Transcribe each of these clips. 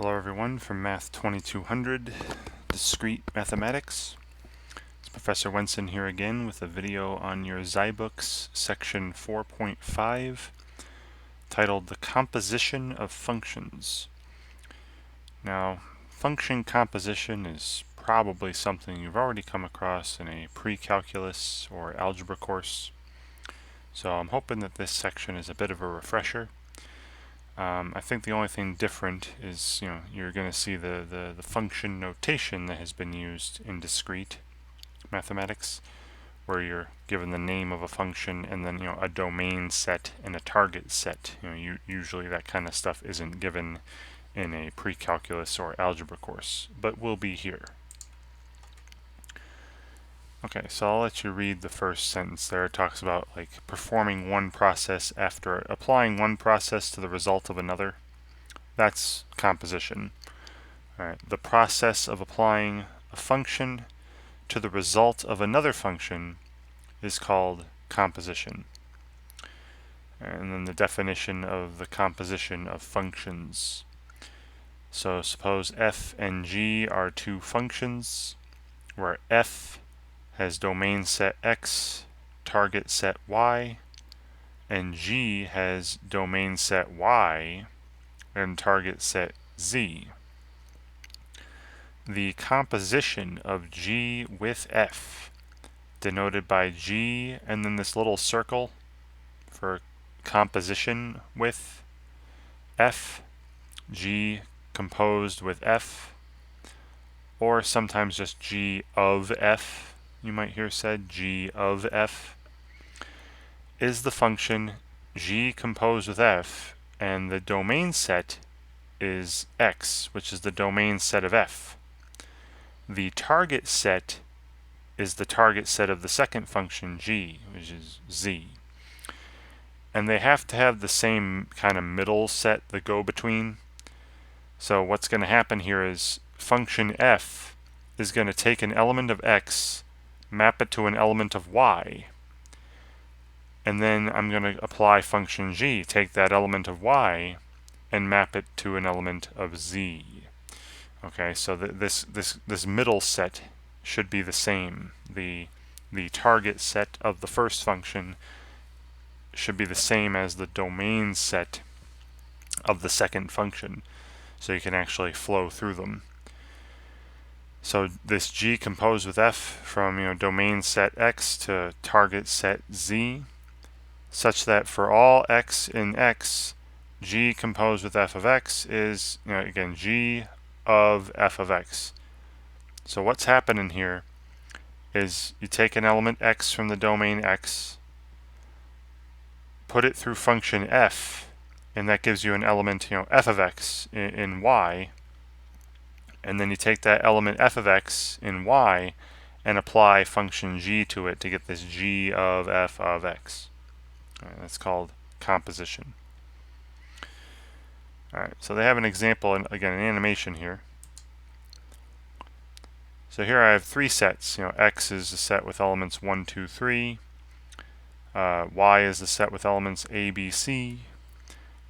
Hello everyone from Math 2200, Discrete Mathematics. It's Professor Wenson here again with a video on your ZyBooks Section 4.5 titled The Composition of Functions. Now, function composition is probably something you've already come across in a pre-calculus or algebra course, so I'm hoping that this section is a bit of a refresher. I think the only thing different is, you're going to see the function notation that has been used in discrete mathematics, where you're given the name of a function and then, a domain set and a target set. Usually that kind of stuff isn't given in a pre-calculus or algebra course, but will be here. Okay, so I'll let you read the first sentence there. It talks about performing one process after applying one process to the result of another. That's composition. All right, the process of applying a function to the result of another function is called composition. And then the definition of the composition of functions. So suppose f and g are two functions where f has domain set x, target set y, and g has domain set y and target set z. The composition of g with f, denoted by g and then this little circle for composition with f, g composed with f, or sometimes just g of f, you might hear said, g of f, is the function g composed with f, and the domain set is x, which is the domain set of f. The target set is the target set of the second function g, which is z. And they have to have the same kind of middle set, the go-between. So what's going to happen here is function f is going to take an element of x, map it to an element of y, and then I'm going to apply function g, take that element of y, and map it to an element of z. Okay, so this middle set should be the same. The target set of the first function should be the same as the domain set of the second function, so you can actually flow through them. So this g composed with f from domain set x to target set z, such that for all x in x, g composed with f of x is, again, g of f of x. So what's happening here is you take an element x from the domain x, put it through function f, and that gives you an element, f of x in y, and then you take that element f of x in y and apply function g to it to get this g of f of x. All right, that's called composition. Alright, so they have an example, and again, an animation here. So here I have three sets. X is the set with elements 1, 2, 3. Y is the set with elements A, B, C.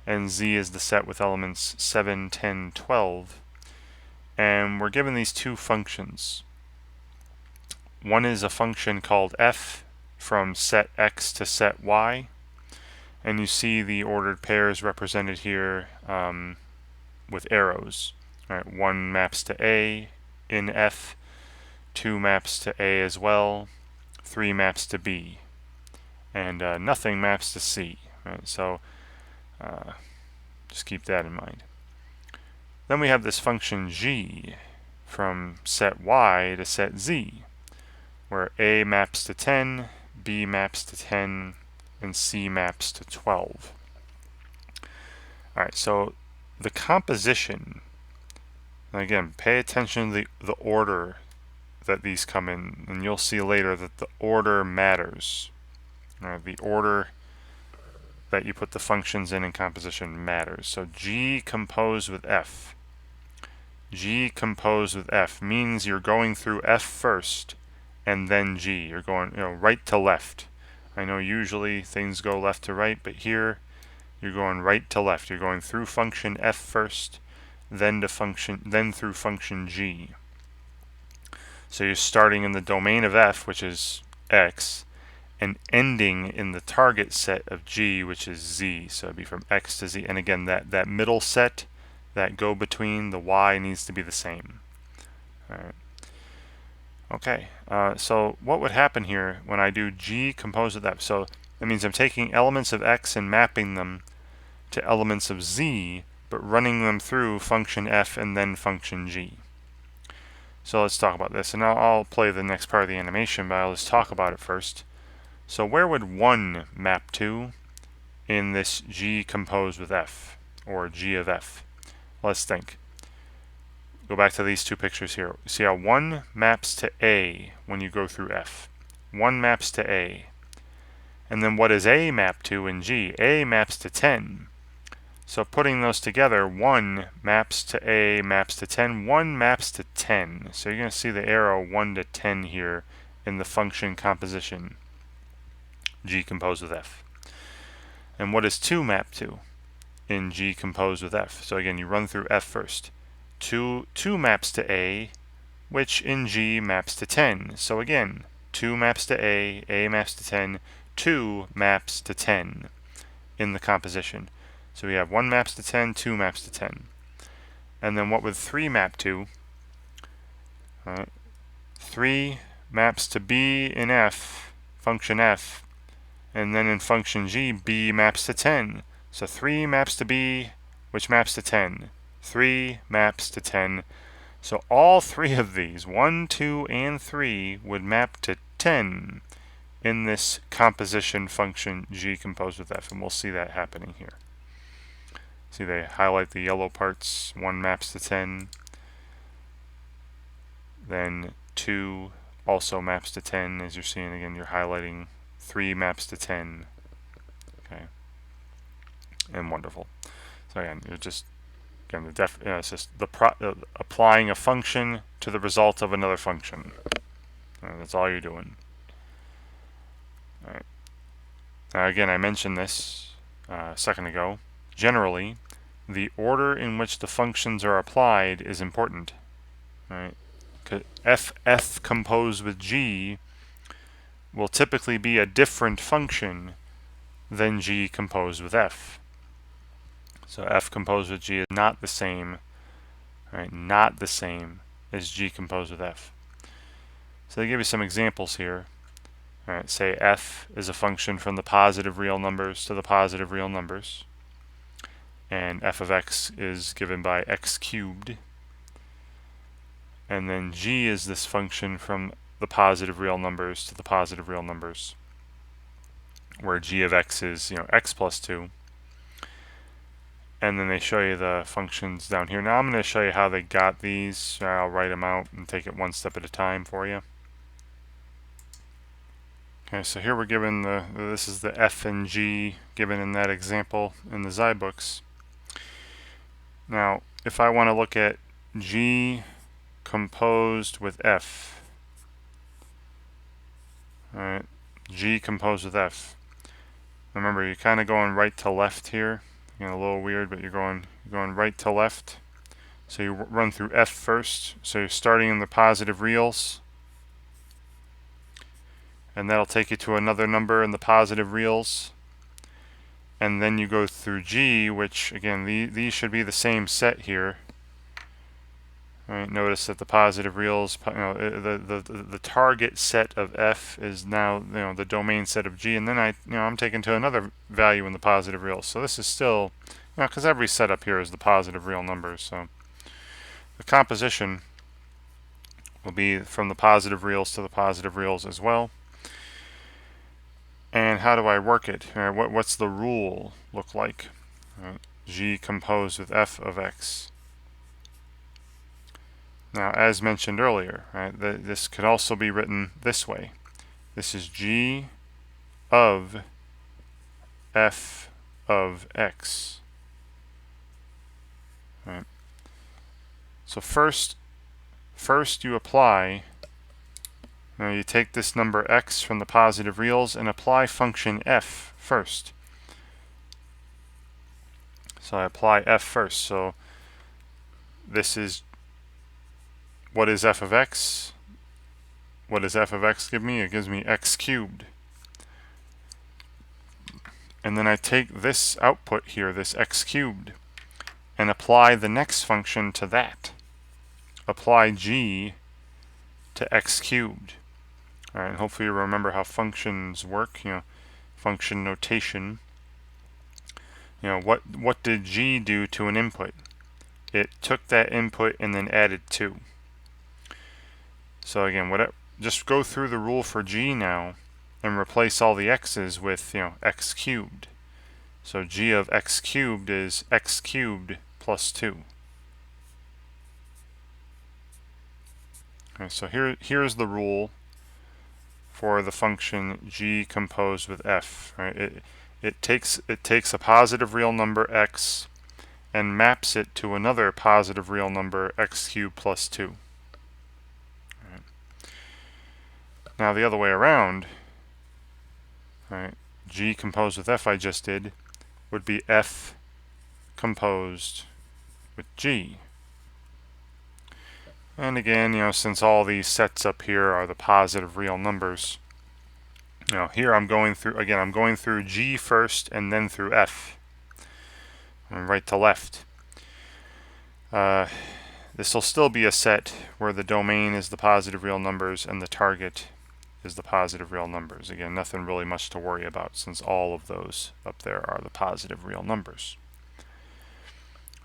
And Z is the set with elements 7, 10, 12. And we're given these two functions. One is a function called f from set x to set y. And you see the ordered pairs represented here with arrows. All right, 1 maps to A in F, 2 maps to A as well, 3 maps to B, and nothing maps to C. Right, so just keep that in mind. Then we have this function g from set y to set z, where A maps to 10, B maps to 10, and C maps to 12. Alright, so the composition, again, pay attention to the order that these come in, and you'll see later that the order matters. The order that you put the functions in composition matters. So g composed with f. G composed with f means you're going through f first and then g. You're going right to left. I know usually things go left to right, but here you're going right to left. You're going through function f first, then through function g. So you're starting in the domain of f, which is x, and ending in the target set of g, which is z. So it'd be from x to z. And again, that middle set, that go between, the y needs to be the same. All right. Okay, so what would happen here when I do g composed with f? So that means I'm taking elements of x and mapping them to elements of z, but running them through function f and then function g. So let's talk about this, and I'll play the next part of the animation, but I'll just talk about it first. So where would 1 map to in this g composed with f, or g of f? Let's think. Go back to these two pictures here. See how 1 maps to a when you go through f. 1 maps to a. And then what does a map to in g? A maps to 10. So putting those together, 1 maps to a, maps to 10, 1 maps to 10. So you're going to see the arrow 1 to 10 here in the function composition, g composed with f. And what does 2 map to in g composed with f? So again, you run through f first. 2 maps to a, which in g maps to 10. So again, 2 maps to a maps to 10, 2 maps to 10 in the composition. So we have 1 maps to 10, 2 maps to 10. And then what would 3 map to? 3 maps to b in f, function f, and then in function g, b maps to 10. So 3 maps to b, which maps to 10. 3 maps to 10. So all 3 of these, 1, 2, and 3, would map to 10 in this composition function g composed with f, and we'll see that happening here. See, they highlight the yellow parts. 1 maps to 10. Then 2 also maps to 10. As you're seeing, again, you're highlighting 3 maps to 10. Okay. And wonderful. So again, you're just it's just applying a function to the result of another function. That's all you're doing. All right. Now again, I mentioned this a second ago. Generally, the order in which the functions are applied is important. Right? F composed with g will typically be a different function than g composed with f. So f composed with g is not the same, right? Not the same as g composed with f. So they give you some examples here. All right, say f is a function from the positive real numbers to the positive real numbers, and f of x is given by x cubed. And then g is this function from the positive real numbers to the positive real numbers, where g of x is x plus 2. And then they show you the functions down here. Now I'm going to show you how they got these. I'll write them out and take it one step at a time for you. Okay, so here we're given this is the f and g given in that example in the ZyBooks. Now, if I want to look at g composed with f, all right, g composed with f. Remember, you're kind of going right to left here. A little weird, but you're going right to left. So you run through f first. So you're starting in the positive reals, and that'll take you to another number in the positive reals. And then you go through g, which again these should be the same set here. All right, notice that the positive reals, the target set of f is now the domain set of g, and then I'm taken to another value in the positive reals. So this is still, because every setup here is the positive real numbers. So the composition will be from the positive reals to the positive reals as well. And how do I work it? What's the rule look like? G composed with f of x. Now, as mentioned earlier, this could also be written this way. This is g of f of x. Right. So first you apply. Now you take this number x from the positive reals and apply function f first. So I apply f first. So this is, what is f of x? What does f of x give me? It gives me x cubed. And then I take this output here, this x cubed, and apply the next function to that. Apply g to x cubed. All right, hopefully you remember how functions work, function notation. What did g do to an input? It took that input and then added 2. So again, just go through the rule for g now and replace all the x's with, x cubed. So g of x cubed is x cubed plus 2. Okay, so here's the rule for the function g composed with f. Right? It takes a positive real number x and maps it to another positive real number x cubed plus 2. Right. Now the other way around, right, g composed with f I just did would be f composed with g. And again, since all these sets up here are the positive real numbers, here I'm going through g first and then through f, and right to left. This will still be a set where the domain is the positive real numbers and the target is the positive real numbers. Again, nothing really much to worry about since all of those up there are the positive real numbers.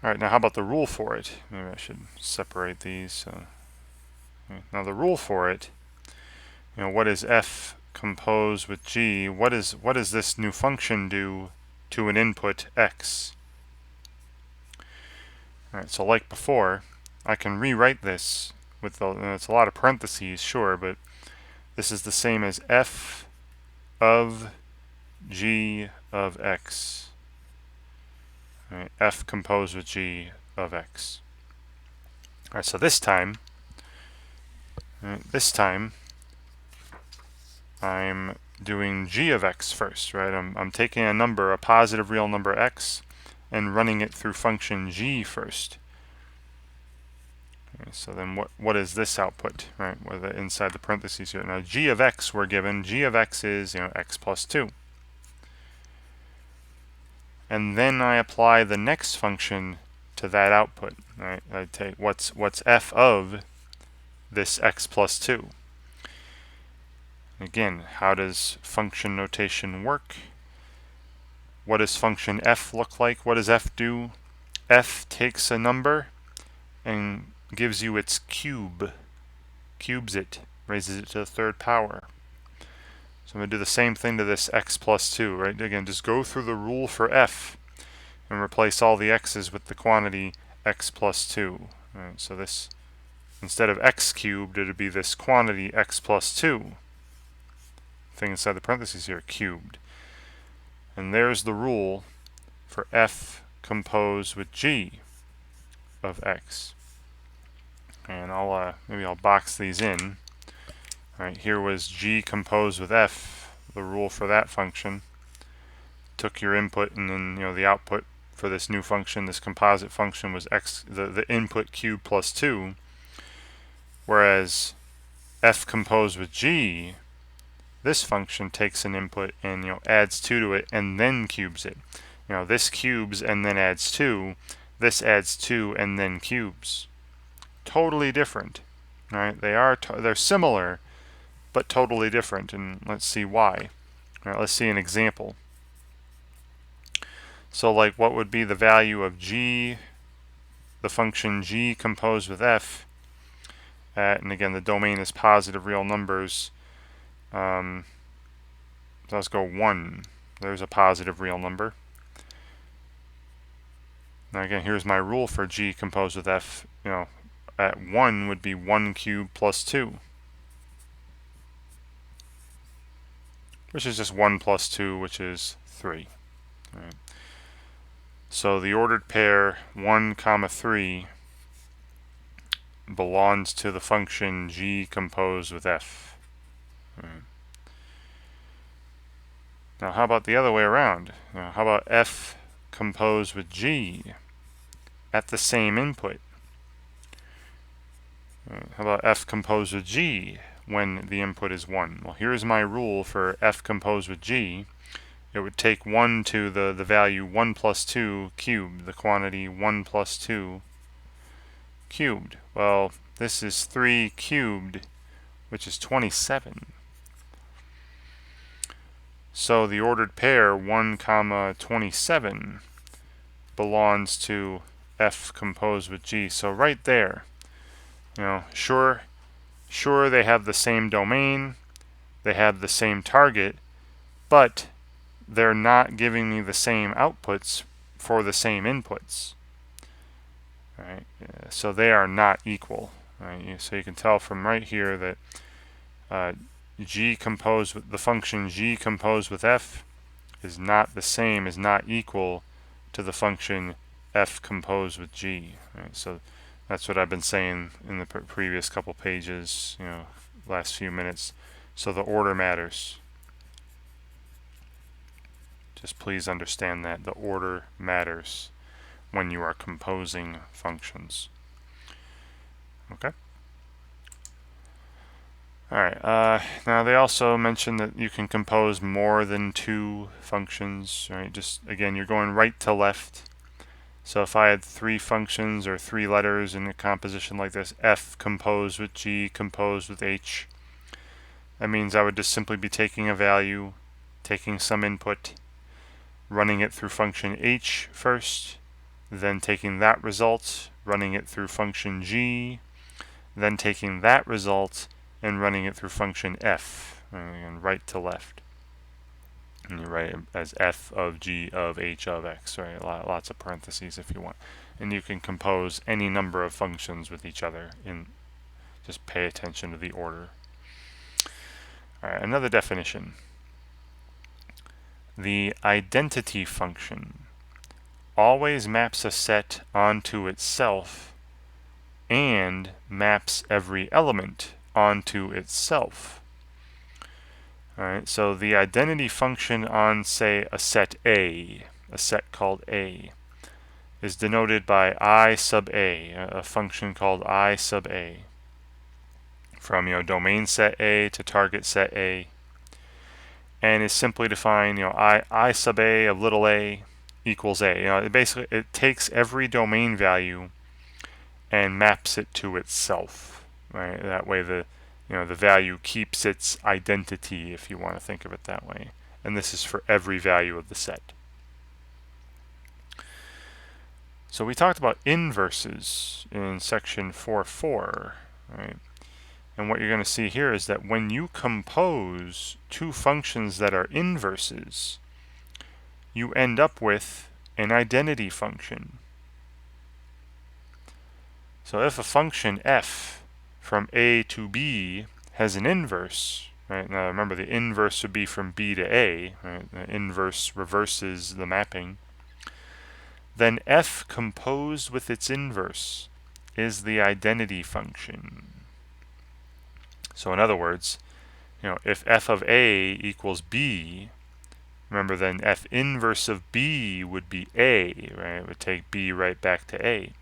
All right, now how about the rule for it? Maybe I should separate these. Now the rule for it, what is f composed with g? What does this new function do to an input x? All right, so like before, I can rewrite this with it's a lot of parentheses, sure, but this is the same as f of g of x. All right, f composed with g of x. All right, so this time I'm doing g of x first, right? I'm taking a number, a positive real number x, and running it through function g first. Okay, so then what is this output, right? Inside the parentheses here. Now g of x we're given. G of x is x plus 2. And then I apply the next function to that output. Right? I take what's f of this x plus 2. Again, how does function notation work? What does function f look like? What does f do? F takes a number and gives you its cube, cubes it, raises it to the third power. So I'm going to do the same thing to this x plus 2, right? Again, just go through the rule for f and replace all the x's with the quantity x plus 2. Right, so this, instead of x cubed, it would be this quantity x plus 2. Thing inside the parentheses here, cubed. And there's the rule for f composed with g of x. And maybe I'll box these in. All right, here was g composed with f, the rule for that function. Took your input and then the output for this new function, this composite function, was x, the input cubed plus 2. Whereas f composed with g, this function takes an input and adds 2 to it and then cubes it. This cubes and then adds 2. This adds 2 and then cubes. Totally different. Right? They're similar, but totally different. And let's see why. All right, let's see an example. So like, what would be the value of g, the function g composed with f, and again the domain is positive real numbers. So let's go 1. There's a positive real number. Now again, here's my rule for g composed with f. At 1 would be 1 cubed plus 2, which is just 1 plus 2, which is 3. All right. So the ordered pair 1, 3 belongs to the function g composed with f. All right. Now how about the other way around? How about f composed with g at the same input? How about f composed with g when the input is 1? Well, here's my rule for f composed with g. It would take 1 to the value 1 plus 2 cubed, the quantity 1 plus 2 cubed. Well, this is 3 cubed, which is 27. So the ordered pair 1 comma 27 belongs to f composed with g. So right there, sure they have the same domain, they have the same target, but they're not giving me the same outputs for the same inputs. Right? So they are not equal. Right? So you can tell from right here that g composed with the function g composed with f is not the same, is not equal to the function f composed with g. Right? So that's what I've been saying in the previous couple pages, last few minutes. So the order matters. Just please understand that the order matters when you are composing functions. Okay. Alright, now they also mentioned that you can compose more than 2 functions, right? Just, again, you're going right to left. So if I had 3 functions or 3 letters in a composition like this, f composed with g composed with h, that means I would just simply be taking a value, taking some input, running it through function h first, then taking that result, running it through function g, then taking that result and running it through function f, and right to left. And you write it as f of g of h of x, right? Lots of parentheses if you want. And you can compose any number of functions with each other. Just pay attention to the order. All right, another definition. The identity function always maps a set onto itself and maps every element onto itself. Alright, so the identity function on, say, a set A, a set called A, is denoted by I sub A, a function called I sub A. From domain set A to target set A, and is simply defined, I sub A of little a equals A. It takes every domain value and maps it to itself. Right? That way the value keeps its identity, if you want to think of it that way. And this is for every value of the set. So we talked about inverses in section 4.4, right? And what you're going to see here is that when you compose 2 functions that are inverses, you end up with an identity function. So if a function f from a to b has an inverse, right? Now remember, the inverse would be from b to a, right? The inverse reverses the mapping. Then f composed with its inverse is the identity function. So in other words, if f of a equals b, remember then f inverse of b would be a, right? It would take b right back to a.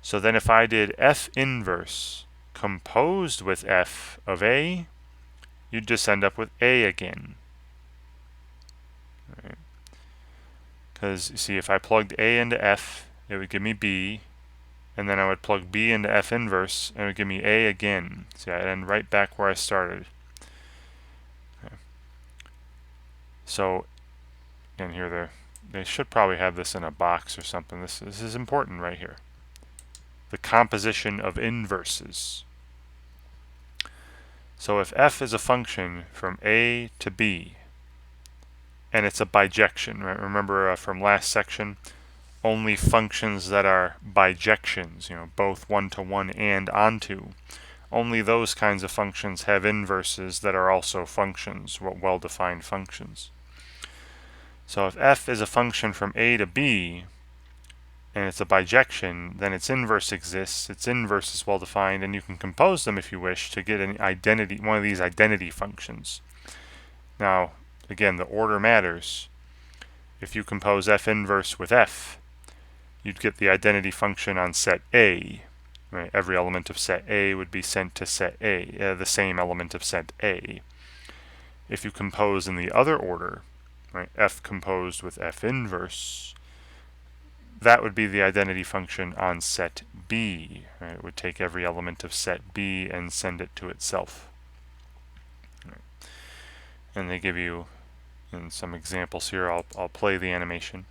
So then if I did f inverse composed with f of a, you'd just end up with a again. Right? Because you see, if I plugged a into f, it would give me b, and then I would plug b into f inverse, and it would give me a again. See, I'd end right back where I started. Okay. So, and here they should probably have this in a box or something. This is important right here. The composition of inverses. So if f is a function from a to b, and it's a bijection, right? Remember from last section, only functions that are bijections, both one-to-one and onto, only those kinds of functions have inverses that are also functions, well-defined functions. So if f is a function from a to b, and it's a bijection, then its inverse exists, its inverse is well-defined, and you can compose them if you wish to get an identity, one of these identity functions. Now, again, the order matters. If you compose f inverse with f, you'd get the identity function on set A, right? Every element of set A would be sent to set A, the same element of set A. If you compose in the other order, right, F composed with F inverse, that would be the identity function on set B. Right? It would take every element of set B and send it to itself. Right. And they give you, in some examples here, I'll play the animation.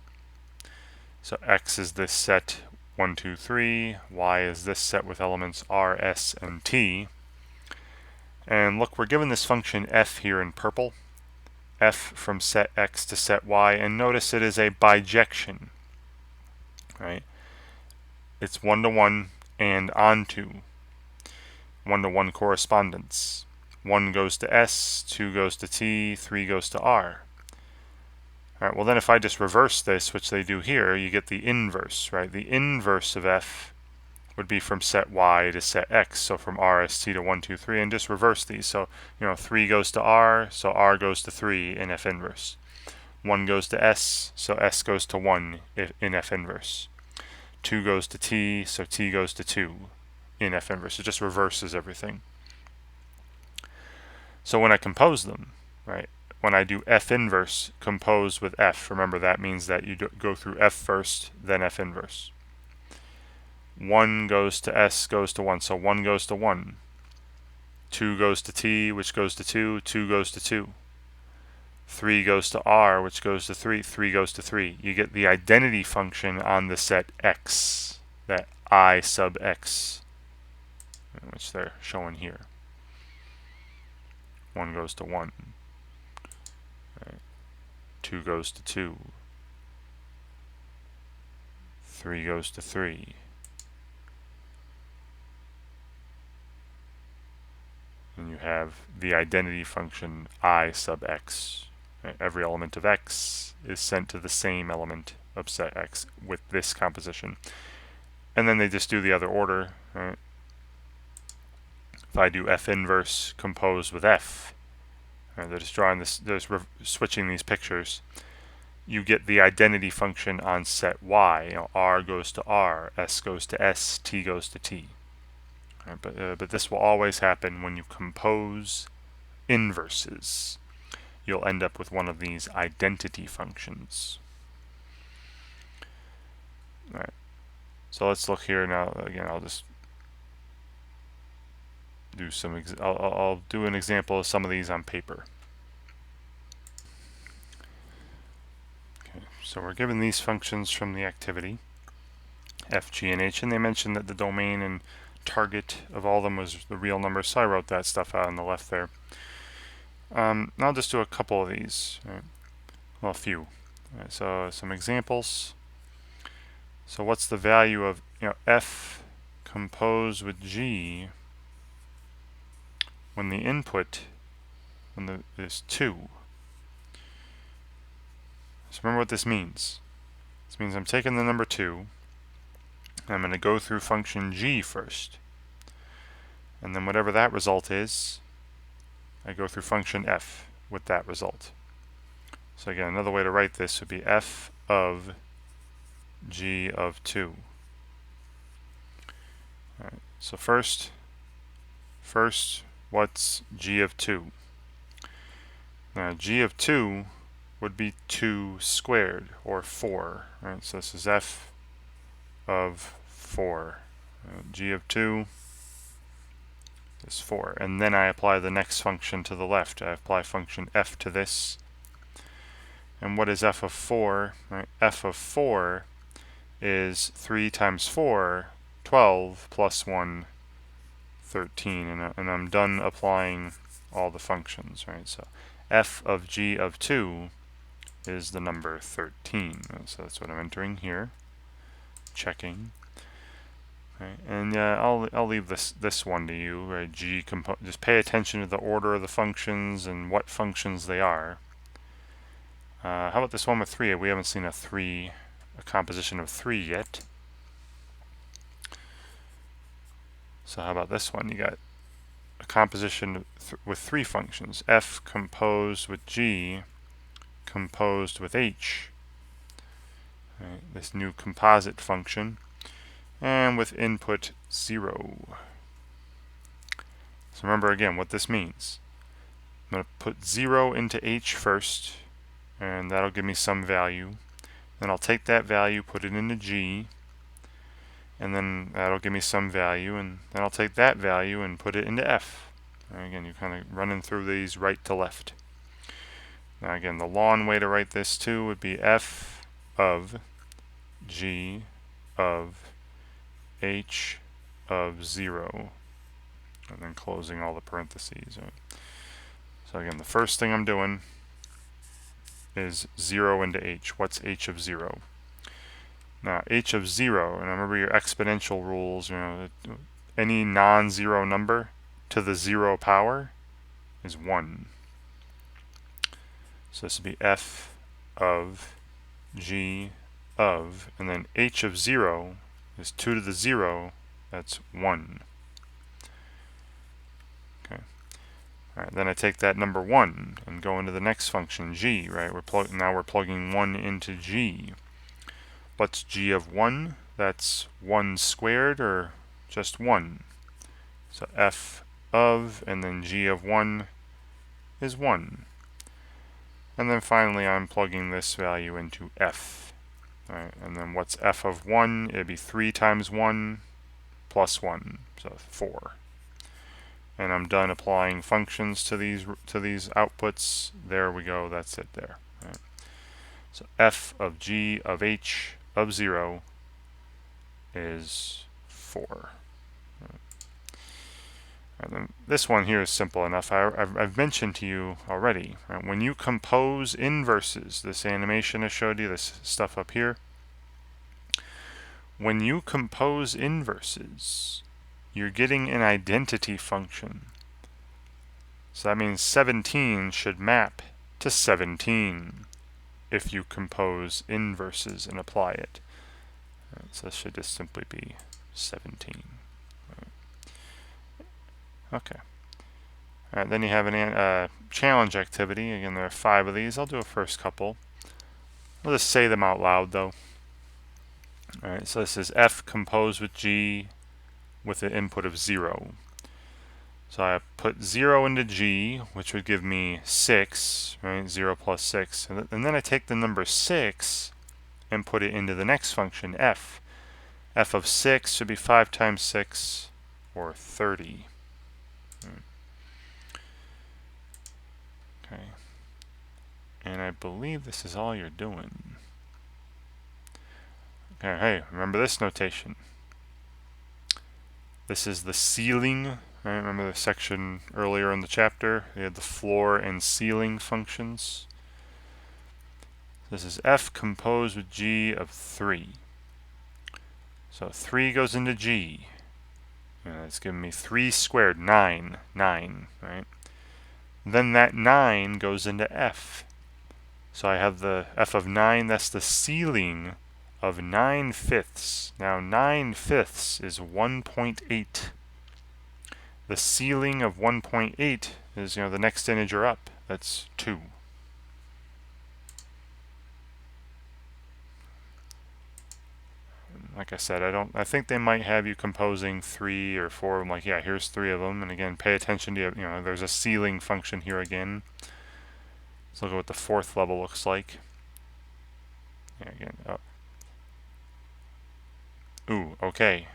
So X is this set 1, 2, 3. Y is this set with elements R, S, and T. And look, we're given this function F here in purple. F from set X to set Y, and notice it is a bijection, right? It's 1-to-1 and onto, 1-to-1 correspondence. 1 goes to S, 2 goes to T, 3 goes to R. All right, well then if I just reverse this, which they do here, you get the inverse, right? The inverse of F would be from set Y to set X, so from RST to 1, 2, 3, and just reverse these. So, 3 goes to R, so R goes to 3 in F inverse. 1 goes to S, so S goes to 1 in F inverse. 2 goes to T, so T goes to 2 in F inverse. It just reverses everything. So when I compose them, right, when I do F inverse compose with F, remember that means that you go through F first, then F inverse. 1 goes to S goes to 1, so 1 goes to 1. 2 goes to T, which goes to 2, 2 goes to 2. 3 goes to R, which goes to 3, 3 goes to 3. You get the identity function on the set X, that I sub X, which they're showing here. 1 goes to 1. Right. 2 goes to 2. 3 goes to 3. And you have the identity function I sub X. Right. Every element of X is sent to the same element of set X with this composition. And then they just do the other order. Right. If I do F inverse compose with F, right, they're just drawing this, they're just switching these pictures. You get the identity function on set Y. R goes to R, S goes to S, T goes to T. Right, but this will always happen when you compose inverses. You'll end up with one of these identity functions. All right. So let's look here now. Again, I'll just do some. I'll do an example of some of these on paper. Okay. So we're given these functions from the activity F, G, and H, and they mentioned that the domain and target of all of them was the real number, so I wrote that stuff out on the left there. I'll just do a couple of these. Right? Well, a few. Right, so some examples. So what's the value of F composed with G when the input is 2? So remember what this means. This means I'm taking the number 2. I'm going to go through function G first. And then whatever that result is, I go through function F with that result. So again, another way to write this would be F of G of 2. All right, so first, what's G of 2? Now G of 2 would be 2 squared, or 4. Right? So this is F of 4. G of 2 is 4. And then I apply the next function to the left. I apply function F to this. And what is F of 4? Right? F of 4 is 3 times 4, 12, plus 1, 13. And I'm done applying all the functions. Right? So F of G of 2 is the number 13. So that's what I'm entering here. Checking. Right. And I'll leave this one to you. Right? G just pay attention to the order of the functions and what functions they are. How about this one with 3? We haven't seen a composition of 3 yet. So how about this one? You got a composition with 3 functions. F composed with G composed with H. Right, this new composite function. and with input 0. So remember again what this means. I'm going to put 0 into h first, and that'll give me some value. Then I'll take that value, put it into g, and then that'll give me some value, and then I'll take that value and put it into f. And again, you're kind of running through these right to left. Now again, the long way to write this too would be f of g of h of 0, and then closing all the parentheses. Right? So again, the first thing I'm doing is 0 into h. What's h of 0? Now h of 0, and remember your exponential rules, any non-zero number to the 0 power is 1. So this would be f of g of, and then h of 0 is 2 to the 0, that's 1. Okay. All right, then I take that number 1 and go into the next function, g, right? Now we're plugging 1 into g. What's g of 1? That's 1 squared, or just 1. So f of, and then g of 1 is 1. And then finally I'm plugging this value into f. Right, and then what's f of 1? It'd be 3 times 1 plus 1, so 4. And I'm done applying functions to these outputs. There we go, that's it there. Right. So f of g of h of 0 is 4. And then this one here is simple enough. I've mentioned to you already, right? When you compose inverses, this animation I showed you, this stuff up here, when you compose inverses, you're getting an identity function. So that means 17 should map to 17 if you compose inverses and apply it. So this should just simply be 17. Okay. All right, then you have a challenge activity. Again, there are 5 of these. I'll do a first couple. I'll just say them out loud, though. All right, so this is f composed with g with an input of 0. So I put 0 into g, which would give me 6, right? 0 plus 6. And then I take the number 6 and put it into the next function, f. f of 6 should be 5 times 6, or 30. Okay. And I believe this is all you're doing. Okay, hey, remember this notation. This is the ceiling. Right? Remember the section earlier in the chapter? We had the floor and ceiling functions. This is f composed with g of 3. So 3 goes into g. And it's giving me 3 squared, 9, right? Then that 9 goes into f. So I have the f of 9, that's the ceiling of 9/5. Now 9/5 is 1.8. The ceiling of 1.8 is, the next integer up. That's 2. Like I said, I think they might have you composing 3 or 4. I'm like, yeah, here's 3 of them. And again, pay attention to, there's a ceiling function here again. Let's look at what the 4th level looks like. Yeah, again, ooh, okay.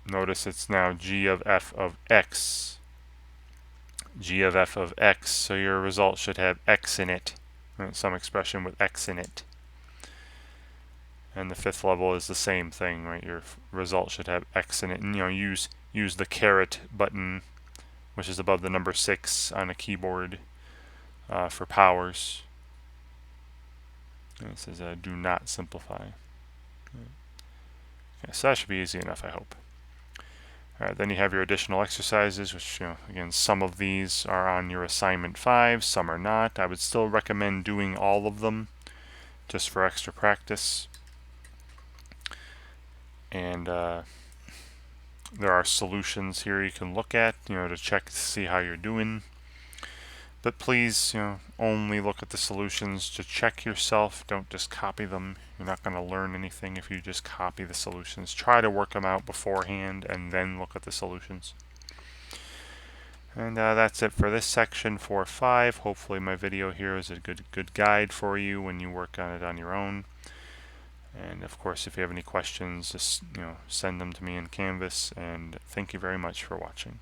Notice it's now g of f of x. G of f of x, so your result should have x in it. Some expression with x in it. And the 5th level is the same thing, right? Your result should have x in it. And use the caret button, which is above the number 6 on a keyboard, for powers. And it says do not simplify. Okay, so that should be easy enough, I hope. Alright, then you have your additional exercises, which, again, some of these are on your assignment 5, some are not. I would still recommend doing all of them, just for extra practice. And there are solutions here you can look at, to check to see how you're doing. But please, only look at the solutions to check yourself. Don't just copy them. You're not going to learn anything if you just copy the solutions. Try to work them out beforehand and then look at the solutions. And that's it for this section 4.5. Hopefully my video here is a good guide for you when you work on it on your own. And of course, if you have any questions, just send them to me in Canvas. And thank you very much for watching.